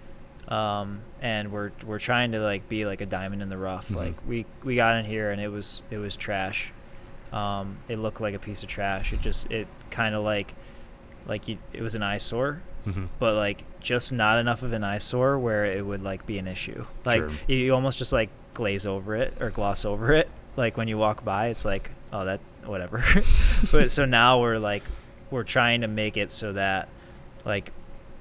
And we're trying to like be like a diamond in the rough. Like we got in here and it was trash. It looked like a piece of trash. It kind of like it was an eyesore, but like just not enough of an eyesore where it would like be an issue. Like you almost just like glaze over it or gloss over it. Like when you walk by, it's like, oh, that whatever. But so now we're trying to make it so that like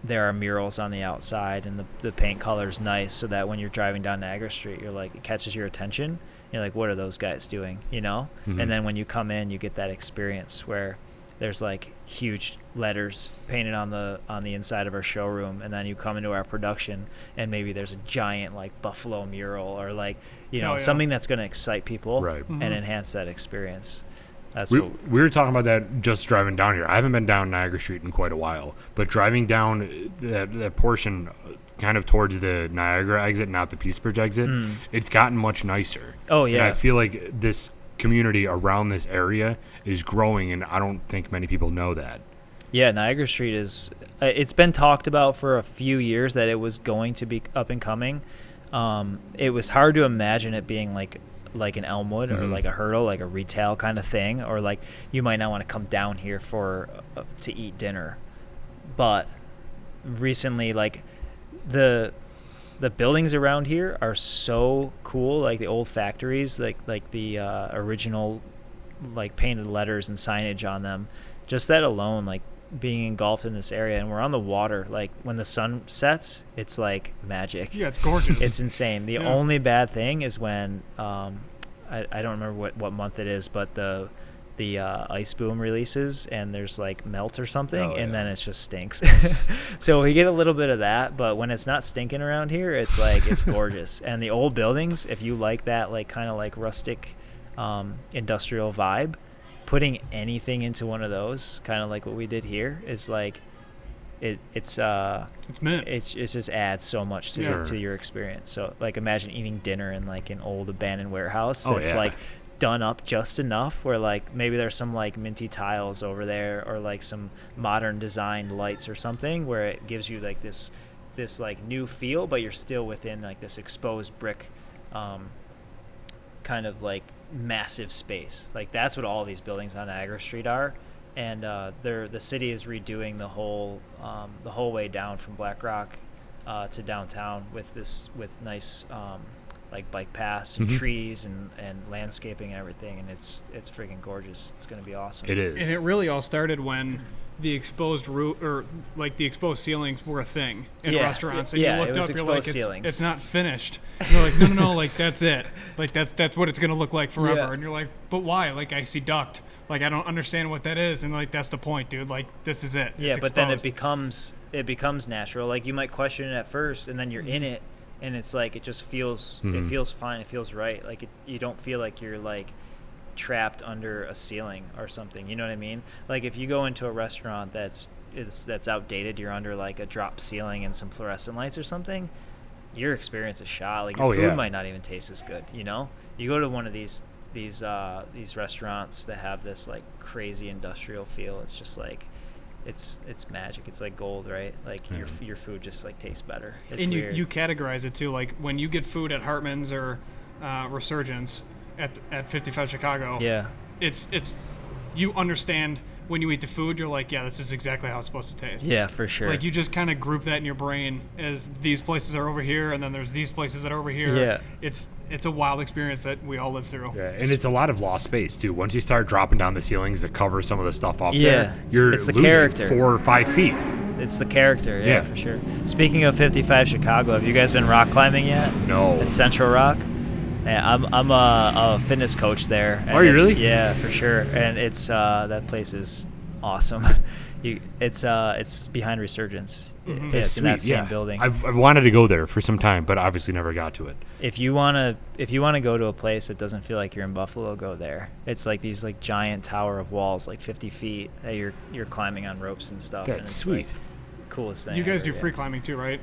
there are murals on the outside and the paint color is nice, so that when you're driving down Niagara Street, you're like, it catches your attention. You're like, what are those guys doing? You know? And then when you come in, you get that experience where there's like huge letters painted on the inside of our showroom, and then you come into our production and maybe there's a giant like buffalo mural or like, you know, something that's going to excite people and enhance that experience. We were talking about that just driving down here. I haven't been down Niagara Street in quite a while, but driving down that portion kind of towards the Niagara exit, not the Peace Bridge exit, it's gotten much nicer. Oh, yeah. And I feel like this community around this area is growing, and I don't think many people know that. Yeah, Niagara Street is it's been talked about for a few years that it was going to be up and coming. It was hard to imagine it being like an Elmwood or like a Hurdle, like a retail kind of thing, or like you might not want to come down here to eat dinner. But recently, like the buildings around here are so cool, like the old factories, like the original like painted letters and signage on them. Just that alone, like being engulfed in this area, and we're on the water, like when the sun sets, it's like magic. Yeah, it's gorgeous. It's insane. The only bad thing is when I don't remember what month it is, but the the ice boom releases and there's like melt or something, and then it just stinks. So we get a little bit of that, but when it's not stinking around here, it's like it's gorgeous. And the old buildings, if you like that like kind of like rustic industrial vibe, putting anything into one of those, kind of like what we did here, is like it's mint. It just adds so much to your experience. So like imagine eating dinner in like an old abandoned warehouse that's like done up just enough where like maybe there's some like minty tiles over there or like some modern designed lights or something where it gives you like this like new feel, but you're still within like this exposed brick kind of like massive space. Like that's what all these buildings on Niagara Street are. And the city is redoing the whole way down from Black Rock to downtown with nice like bike paths and trees and landscaping and everything, and it's freaking gorgeous. It's gonna be awesome. It is. And it really all started when the exposed roof or like the exposed ceilings were a thing in restaurants, and you looked up, you're like, it's not finished. And you're like, no, like that's it. Like that's what it's gonna look like forever. Yeah. And you're like, but why? Like I see duct. Like I don't understand what that is, and like that's the point, dude. Like this is it. Yeah, it's but then it becomes natural. Like you might question it at first, and then you're in it, and it's like it just feels it feels fine. It feels right. Like you don't feel like you're like trapped under a ceiling or something. You know what I mean? Like if you go into a restaurant that's outdated, you're under like a drop ceiling and some fluorescent lights or something. Your experience is shot. Like your food might not even taste as good. You know, you go to one of these restaurants that have this like crazy industrial feel. It's just like it's magic. It's like gold, right? Like your food just like tastes better. It's and weird. you categorize it too. Like when you get food at Hartman's or Resurgence at 55 Chicago. Yeah. It's you understand when you eat the food, you're like, yeah, this is exactly how it's supposed to taste. Yeah, for sure. Like you just kind of group that in your brain as these places are over here, and then there's these places that are over here. Yeah. It's a wild experience that we all live through. Yeah, and it's a lot of lost space too. Once you start dropping down the ceilings to cover some of the stuff up there, you're it's the losing character. 4 or 5 feet. It's the character, yeah, for sure. Speaking of 55 Chicago, have you guys been rock climbing yet? No. At Central Rock? Yeah, I'm a fitness coach there. And are you really? Yeah, for sure. And it's that place is awesome. It's behind Resurgence. Mm-hmm. Yeah, it's in that same building. I've wanted to go there for some time, but obviously never got to it. If you wanna go to a place that doesn't feel like you're in Buffalo, go there. It's like these like giant tower of walls, like 50 feet that you're climbing on ropes and stuff. That's and it's sweet. Like, coolest thing. You guys ever, do free climbing too, right?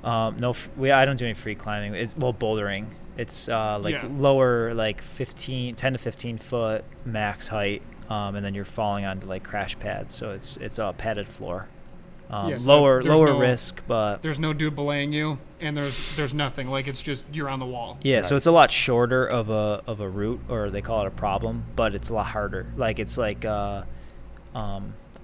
No, I don't do any free climbing. It's bouldering. It's lower, like 10 to 15 foot max height, and then you're falling onto like crash pads. So it's a padded floor. So lower no risk, but there's no dude belaying you, and there's nothing. Like it's just you're on the wall. Yeah, so it's a lot shorter of a route, or they call it a problem, but it's a lot harder. Like it's like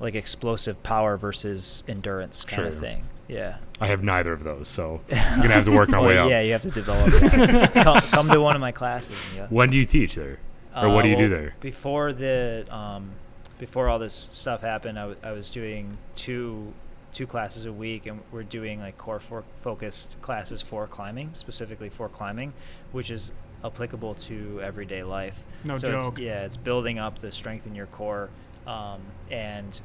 explosive power versus endurance kind of thing. Yeah. I have neither of those, so I'm gonna have to work my way up. Yeah, you have to develop that. come to one of my classes. Yeah. When do you teach there, or what do you do there? Before all this stuff happened, I was doing two classes a week, and we're doing like core focused classes for climbing, specifically for climbing, which is applicable to everyday life. No joke. It's building up the strength in your core, and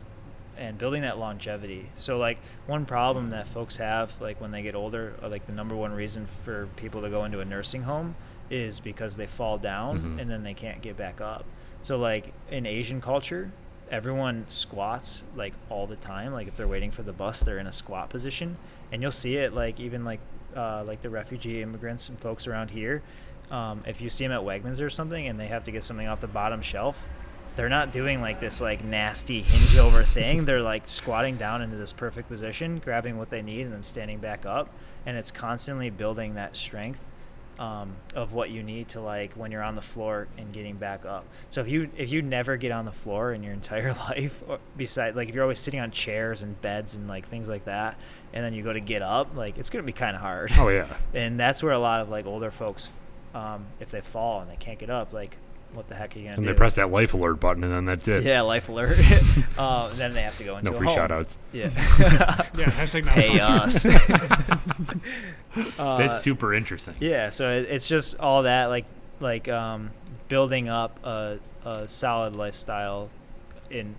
building that longevity. So like one problem that folks have like when they get older, or like the number one reason for people to go into a nursing home is because they fall down and then they can't get back up. So like in Asian culture, everyone squats like all the time. Like if they're waiting for the bus, they're in a squat position, and you'll see it like even like the refugee immigrants and folks around here. If you see them at Wegmans or something and they have to get something off the bottom shelf, they're not doing like this like nasty hinge over thing. They're like squatting down into this perfect position, grabbing what they need, and then standing back up. And it's constantly building that strength of what you need to like when you're on the floor and getting back up. So if you never get on the floor in your entire life, or besides like if you're always sitting on chairs and beds and like things like that, and then you go to get up, like it's gonna be kind of hard. Oh yeah. And that's where a lot of like older folks, if they fall and they can't get up, like what the heck are you gonna do? And they press that life alert button, and then that's it. Yeah, life alert. Then they have to go into no free shout outs. Yeah. Yeah, hashtag not pay us. That's super interesting. Yeah, so it's just all that like building up a solid lifestyle in,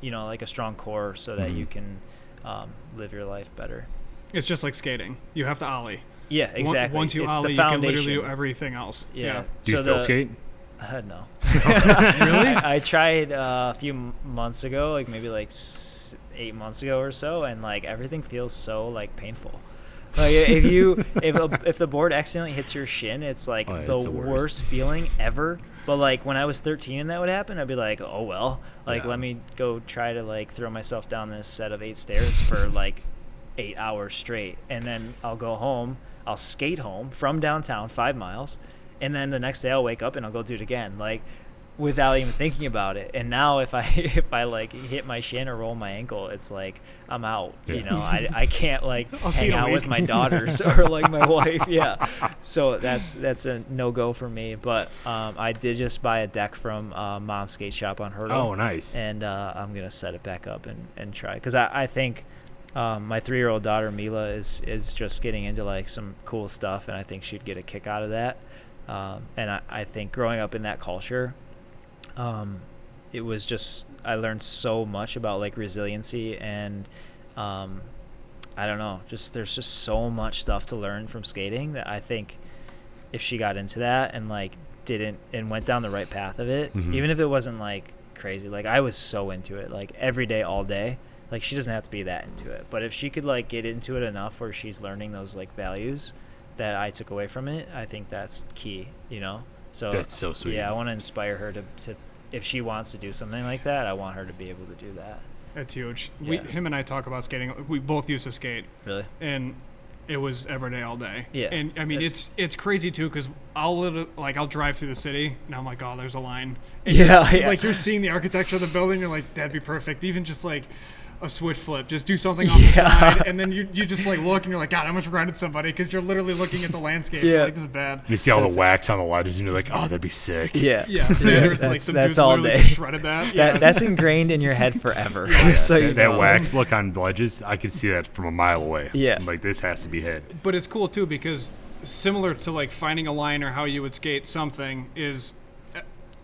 like a strong core so that you can live your life better. It's just like skating. You have to ollie. Yeah, exactly. Once you it's ollie, you can literally do everything else. Yeah. Do you still skate? No. Really? I tried a few months ago, like maybe like 8 months ago or so, and like everything feels so like painful. Like if the board accidentally hits your shin, it's like the worst feeling ever. But like when I was 13 and that would happen, I'd be like, oh well, like let me go try to like throw myself down this set of 8 stairs for like 8 hours straight, and then I'll go home. I'll skate home from downtown 5 miles, and then the next day I'll wake up and I'll go do it again, like without even thinking about it. And now if I like hit my shin or roll my ankle, it's like I'm out. I can't like hang out with my daughters or like my wife. Yeah, so that's a no-go for me. But I did just buy a deck from Mom's Skate Shop on Hurdle. Oh, nice. And I'm gonna set it back up and try, because I think my 3-year-old daughter Mila is just getting into like some cool stuff, and I think she'd get a kick out of that. And I think growing up in that culture, it was just, I learned so much about like resiliency, and I don't know, just there's just so much stuff to learn from skating that I think if she got into that and like went down the right path of it, even if it wasn't like crazy, like I was so into it, like every day, all day. Like she doesn't have to be that into it, but if she could like get into it enough where she's learning those like values that I took away from it, I think that's key, So that's so sweet. Yeah, I want to inspire her to if she wants to do something like that, I want her to be able to do that. That's huge. Yeah. Him and I talk about skating. We both used to skate. Really? And it was every day, all day. Yeah. And I mean, it's crazy too, because I'll drive through the city and I'm like, oh, there's a line. And like you're seeing the architecture of the building, you're like, that'd be perfect. Even just like a switch flip, just do something on the side, and then you just like look and you're like, God, I almost grounded somebody, because you're literally looking at the landscape. You're like, this is bad. You see all the wax on the ledges and you're like, oh, that'd be sick. Yeah. It's like some dudes all literally day. just shredded that. That's ingrained in your head forever. So that wax look on ledges, I could see that from a mile away. Yeah. I'm like, this has to be hit. But it's cool too, because similar to like finding a line or how you would skate something, is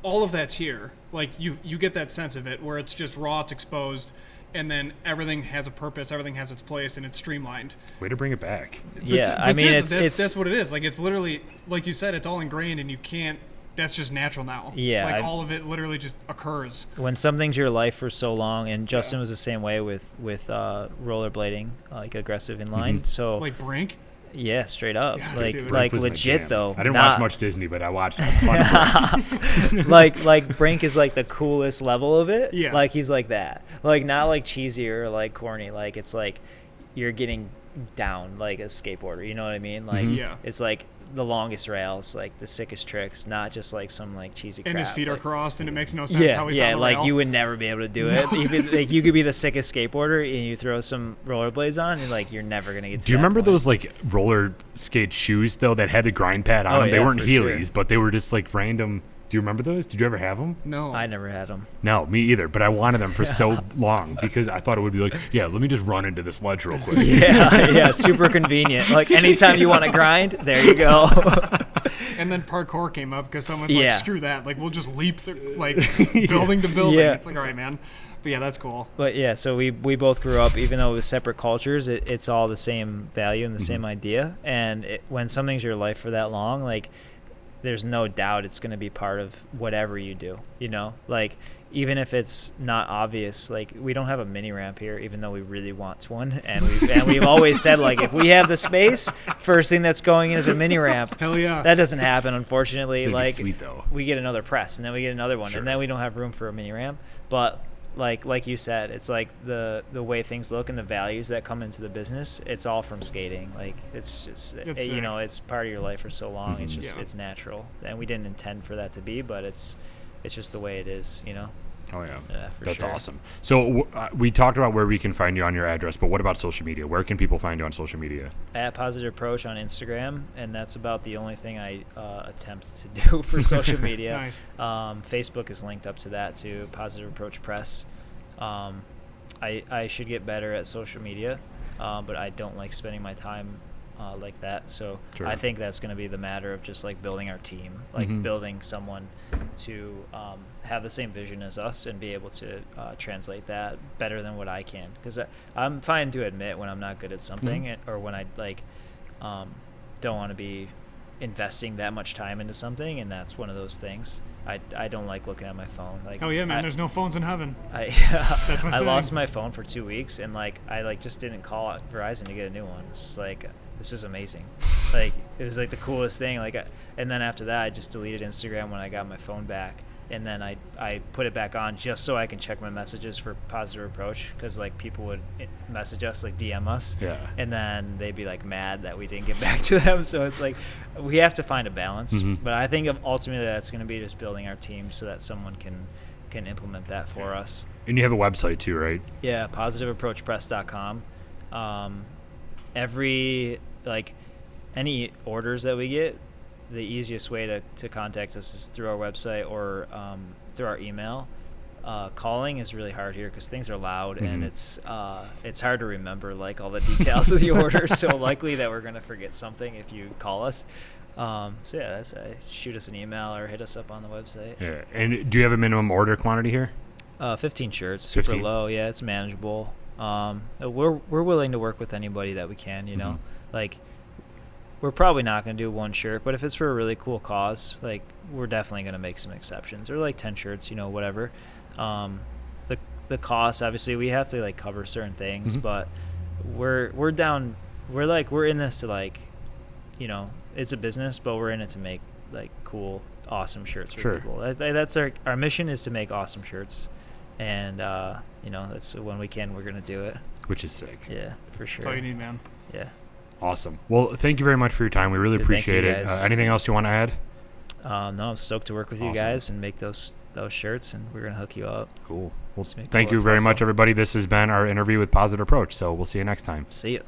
all of that's here. Like you get that sense of it where it's just raw, it's exposed, and then everything has a purpose, everything has its place, and it's streamlined. Way to bring it back. Yeah, I mean, that's what it is. Like, it's literally, like you said, it's all ingrained, and you can't, that's just natural now. Yeah. Like, all of it literally just occurs. When something's your life for so long, and Justin was the same way with rollerblading, like aggressive inline. So like Brink? Yeah, straight up. Yes, like dude. like Brink was my legit jam. though. I didn't watch much Disney, but I watched a ton of Brink. like Brink is like the coolest level of it. Yeah. Like he's like that. Like not like cheesy or like corny. Like it's like you're getting down like a skateboarder. You know what I mean? Like Yeah. it's like the longest rails, like the sickest tricks, not just like some like cheesy crap. And his feet are like, crossed, and it makes no sense how he's on the like rail. you would never be able to do it. You could be the sickest skateboarder and you throw some rollerblades on, and like you're never gonna get to Do you that remember point. those like roller skate shoes though that had the grind pad on Oh, them? They yeah, weren't for Heelys, sure. but they were just like random. Do you remember those? Did you ever have them? No. I never had them. No, me either. But I wanted them for so long because I thought it would be like, yeah, let me just run into this ledge real quick. Yeah, super convenient. Like anytime you want to grind, there you go. And then parkour came up because someone's like, Yeah. screw that. Like, we'll just leap through, like, building to building. Yeah. It's like, all right, man. But yeah, that's cool. But yeah, so we both grew up, even though it was separate cultures, it's all the same value and the same idea. And when something's your life for that long, like there's no doubt it's going to be part of whatever you do, you know? Like even if it's not obvious, like we don't have a mini ramp here, even though we really want one. And we've always said, like, if we have the space, first thing that's going in is a mini ramp. Hell yeah. That doesn't happen, unfortunately. It'd be like sweet, though. we get another press, and then we get another one, Sure. and then we don't have room for a mini ramp. But like you said, it's like the way things look and the values that come into the business, it's all from skating. Like it's just It's you know, it's part of your life for so long. It's just Yeah. it's natural, and we didn't intend for that to be, but it's just the way it is, you know. Oh, yeah. Yeah, for That's sure. awesome. So we talked about where we can find you on your address, but what about social media? Where can people find you on social media? At Positive Approach on Instagram, and that's about the only thing I attempt to do for social media. Nice. Facebook is linked up to that too, Positive Approach Press. I should get better at social media, but I don't like spending my time like that. So Sure. I think that's going to be the matter of just like building our team, like building someone to have the same vision as us and be able to translate that better than what I can. Because I'm fine to admit when I'm not good at something or when I like don't want to be investing that much time into something, and that's one of those things. I don't like looking at my phone. Like, oh yeah, man, there's no phones in heaven. That's my I saying. lost my phone for 2 weeks, and like I like just didn't call Verizon to get a new one. It's just like, this is amazing. Like, it was like the coolest thing. Like, and then after that, I just deleted Instagram when I got my phone back, and then I put it back on just so I can check my messages for Positive Approach, because like people would message us, like DM us, and then they'd be like mad that we didn't get back to them. So it's like we have to find a balance. But I think ultimately that's going to be just building our team so that someone can implement that for us. And you have a website too, right? Yeah, positiveapproachpress.com. Any orders that we get, the easiest way to contact us is through our website or through our email. Calling is really hard here because things are loud and it's hard to remember like all the details of the order. So likely that we're gonna forget something if you call us. So yeah, shoot us an email or hit us up on the website. Yeah. And do you have a minimum order quantity here? 15 shirts, 15? super low. Yeah, it's manageable. We're willing to work with anybody that we can. You know, like. We're probably not going to do one shirt, but if it's for a really cool cause, like we're definitely going to make some exceptions, or like 10 shirts, you know, whatever. The cost, obviously we have to like cover certain things, but we're in this to like, you know, it's a business, but we're in it to make like cool, awesome shirts for people. That's our mission is to make awesome shirts. And, you know, that's when we can, we're going to do it. Which is sick. Yeah, for sure. That's all you need, man. Yeah. Awesome. Well, thank you very much for your time. We really appreciate it. Anything else you want to add? No, I'm stoked to work with you guys and make those shirts, and we're going to hook you up. Cool. Well, thank you very much, everybody. This has been our interview with Positive Approach, so we'll see you next time. See you.